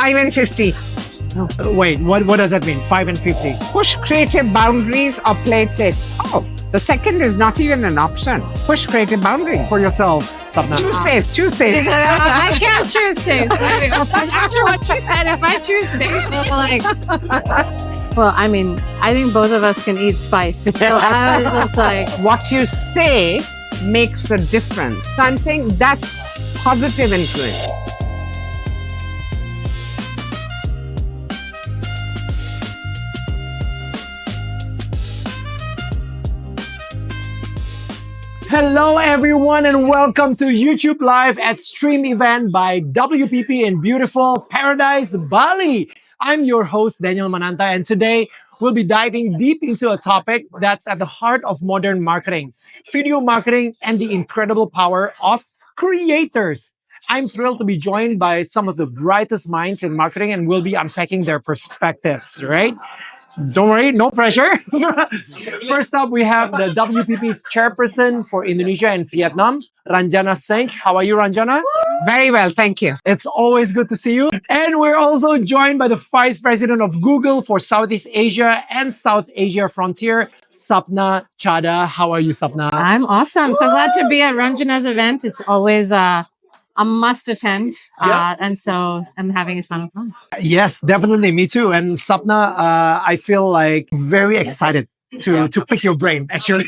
5 and 50. Wait, what does that mean? 5 and 50. Push creative boundaries or play it safe. Oh, the second is not even an option. Push creative boundaries. For yourself, Sapna. Choose safe, choose safe. I can't choose safe. After what you said, if I choose safe, I'm like... Well, I mean, I think both of us can eat spice. So I was just like... What you say makes a difference. So I'm saying that's positive influence. Hello everyone and welcome to YouTube Live at Stream Event by WPP in beautiful Paradise, Bali. I'm your host, Daniel Mananta, and today we'll be diving deep into a topic that's at the heart of modern marketing, video marketing, and the incredible power of creators. I'm thrilled to be joined by some of the brightest minds in marketing, and we'll be unpacking their perspectives, right? Don't worry, no pressure. First up, we have the WPP's chairperson for Indonesia and Vietnam, Ranjana Singh. How are you, Ranjana? Very well, thank you. It's always good to see you. And we're also joined by the vice president of Google for Southeast Asia and South Asia Frontier, Sapna Chadha. How are you, Sapna? I'm awesome. So glad to be at Ranjana's event. It's always a must attend. And so I'm having a ton of fun. Yes, definitely. Me too. And Sapna, I feel like very excited to pick your brain, actually,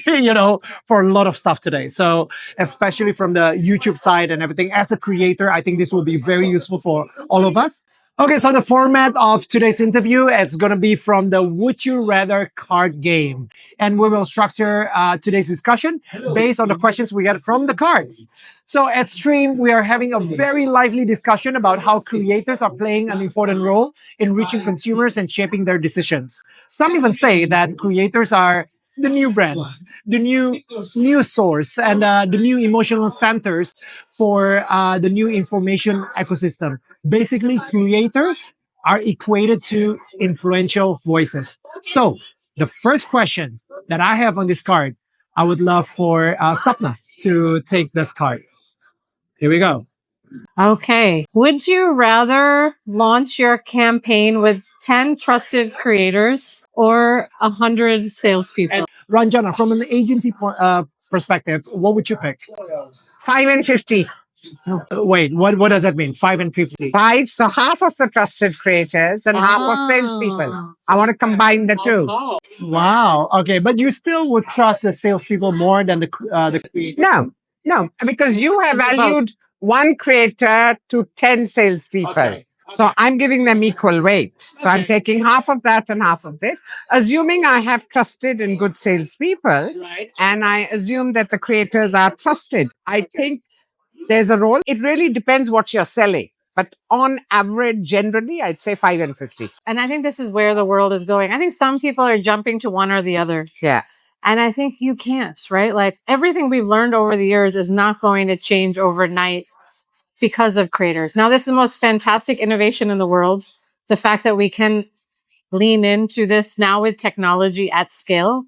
for a lot of stuff today. So especially from the YouTube side and everything, as a creator, I think this will be very useful for all of us. Okay, so the format of today's interview, it's going to be from the Would You Rather card game. And we will structure today's discussion based on the questions we get from the cards. So at Stream, we are having a very lively discussion about how creators are playing an important role in reaching consumers and shaping their decisions. Some even say that creators are the new brands, the new news source, and the new emotional centers for the new information ecosystem. Basically, creators are equated to influential voices. So the first question that I have on this card, I would love for Sapna to take this card. Here we go. Okay. Would you rather launch your campaign with 10 trusted creators or 100 salespeople? And Ranjana, from an agency perspective, what would you pick? 5 and 50. Wait, what does that mean? 5 and 50? 5, so half of the trusted creators and half of salespeople. I want to combine the two. Wow. Okay, but you still would trust the salespeople more than the creators? No, because you have valued one creator to 10 salespeople. Okay. So I'm giving them equal weight. So I'm taking half of that and half of this, assuming I have trusted and good salespeople, Right. and I assume that the creators are trusted. I think there's a role. It really depends what you're selling. But on average, generally, I'd say 5 and 50. And I think this is where the world is going. I think some people are jumping to one or the other. Yeah. And I think you can't, right? Like everything we've learned over the years is not going to change overnight because of creators. Now, this is the most fantastic innovation in the world. The fact that we can lean into this now with technology at scale,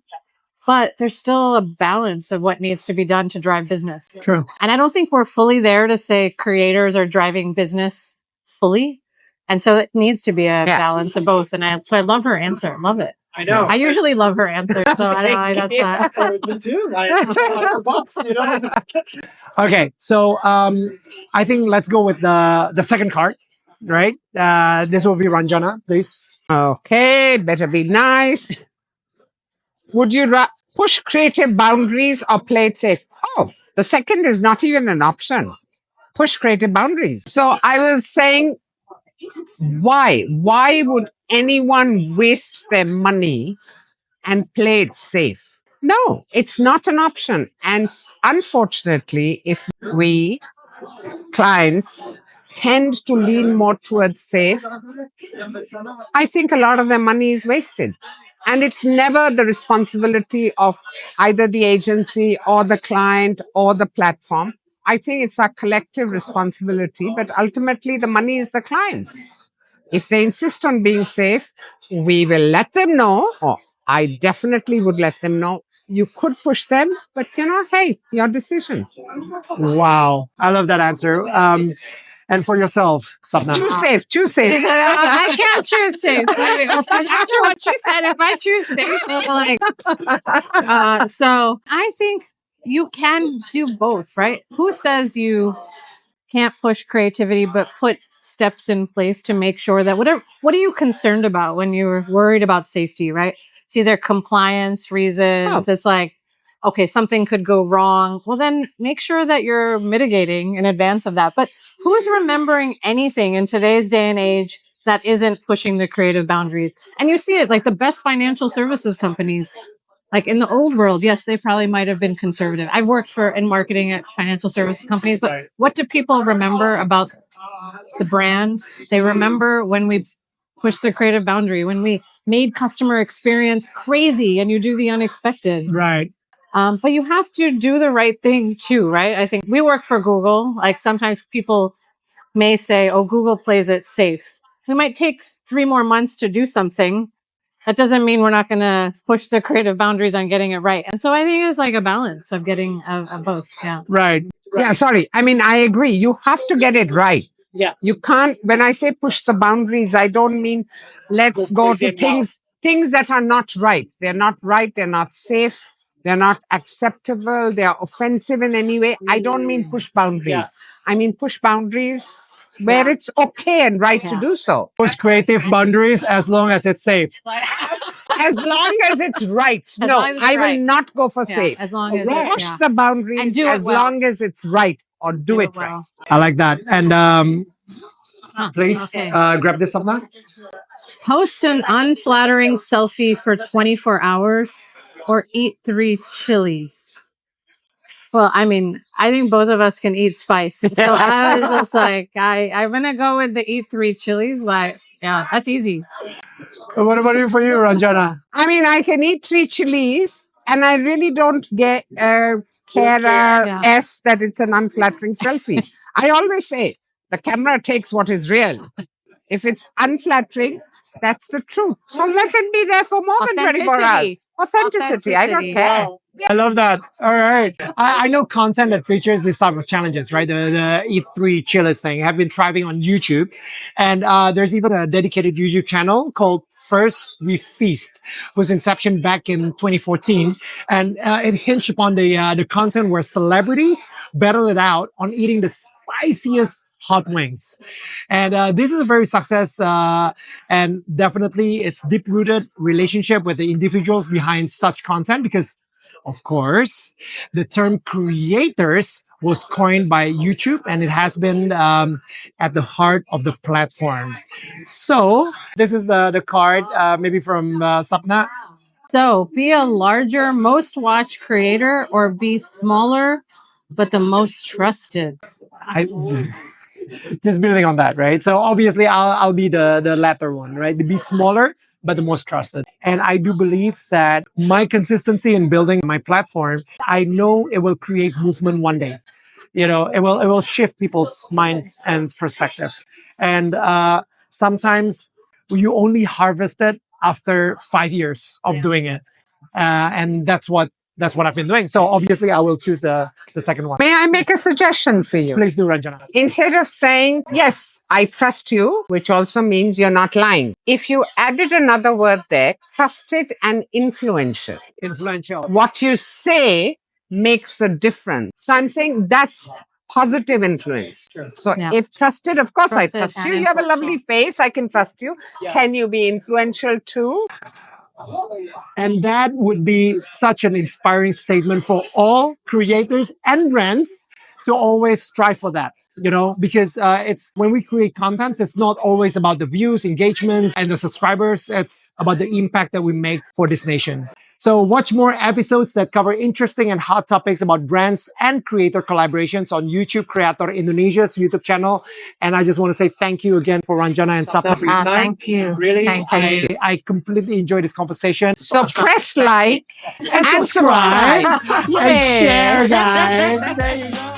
but there's still a balance of what needs to be done to drive business. True. And I don't think we're fully there to say creators are driving business fully. And so it needs to be a balance of both. And so I love her answer. Love it. I know. I usually love her answer. So I don't know why that's not. Me too. Okay, so I think let's go with the second card, right? This will be Ranjana, please. Okay, better be nice. Would you push creative boundaries or play it safe? Oh, the second is not even an option. Push creative boundaries. So I was saying, why? Why would anyone waste their money and play it safe? No, it's not an option. And unfortunately, if we clients tend to lean more towards safe, I think a lot of their money is wasted. And it's never the responsibility of either the agency or the client or the platform. I think it's our collective responsibility, but ultimately the money is the client's. If they insist on being safe, we will let them know, or I definitely would let them know. You could push them, but hey, your decision. Wow. I love that answer. And for yourself, Sapna. Choose safe. Choose safe. I can't choose safe. After what she said, if I choose safe, so I think you can do both, right? Who says you can't push creativity, but put steps in place to make sure that what are you concerned about when you're worried about safety, right? It's either compliance reasons. It's like, okay, something could go wrong. Well, then make sure that you're mitigating in advance of that. But who's remembering anything in today's day and age that isn't pushing the creative boundaries? And you see it like the best financial services companies. Like in the old world, yes, they probably might have been conservative. I've worked in marketing at financial services companies, but what do people remember about the brands? They remember when we pushed the creative boundary, when we made customer experience crazy and you do the unexpected. Right. But you have to do the right thing too, right? I think we work for Google. Like sometimes people may say, oh, Google plays it safe. We might take 3 more months to do something. That doesn't mean we're not going to push the creative boundaries on getting it right. And so I think it's like a balance of getting both. Yeah. Right. Yeah, sorry. I mean, I agree. You have to get it right. Yeah. You can't, when I say push the boundaries, I don't mean let's go to things that are not right. They're not right. They're not safe. They're not acceptable. They are offensive in any way. I don't mean push boundaries. Yeah. I mean push boundaries where it's okay and right to do so. Push creative boundaries as long as it's safe. As long as it's right. No, long as it's I will right. not go for safe. As long as Push it's, the boundaries And do it as well. long as it's right or do it right. well. I like that. And please Okay. grab this, Sapna. Post an unflattering selfie for 24 hours or eat 3 chilies. Well, I mean, I think both of us can eat spice. So I was just like, I'm going to go with the eat 3 chilies. Why? Yeah, that's easy. What about you for you, Ranjana? I mean, I can eat 3 chilies and I really don't care that it's an unflattering selfie. I always say the camera takes what is real. If it's unflattering, that's the truth. So let it be there for more than 24 hours. Authenticity. I don't care. I love that. All right. I know content that features this type of challenges, right? The Eat 3 Chilies thing. I've been thriving on YouTube. And there's even a dedicated YouTube channel called First We Feast, whose inception back in 2014. And it hinged upon the content where celebrities battle it out on eating the spiciest hot wings. And this is a very success and definitely it's deep-rooted relationship with the individuals behind such content because of course, the term creators was coined by YouTube and it has been at the heart of the platform. So this is the card, maybe from Sapna. So be a larger, most watched creator or be smaller, but the most trusted. Just building on that, right? So obviously I'll be the latter one, right? To be smaller, but the most trusted. And I do believe that my consistency in building my platform, I know it will create movement one day. You know, it will shift people's minds and perspective. And sometimes you only harvest it after 5 years of doing it. And that's what I've been doing. So obviously I will choose the second one. May I make a suggestion for you? Please do, Ranjana. Instead of saying, yes, I trust you, which also means you're not lying. If you added another word there, trusted and influential. Influential. What you say makes a difference. So I'm saying that's positive influence. So if trusted, of course I trust you. You have a lovely face. I can trust you. Yeah. Can you be influential too? And that would be such an inspiring statement for all creators and brands to always strive for that, you know, because it's when we create content, it's not always about the views, engagements, and the subscribers. It's about the impact that we make for this nation. So watch more episodes that cover interesting and hot topics about brands and creator collaborations on YouTube Creator Indonesia's YouTube channel. And I just want to say thank you again for Ranjana and Sapna for your time. Thank you. Really, thank you. I completely enjoyed this conversation. So press like and subscribe and share, guys. There you go.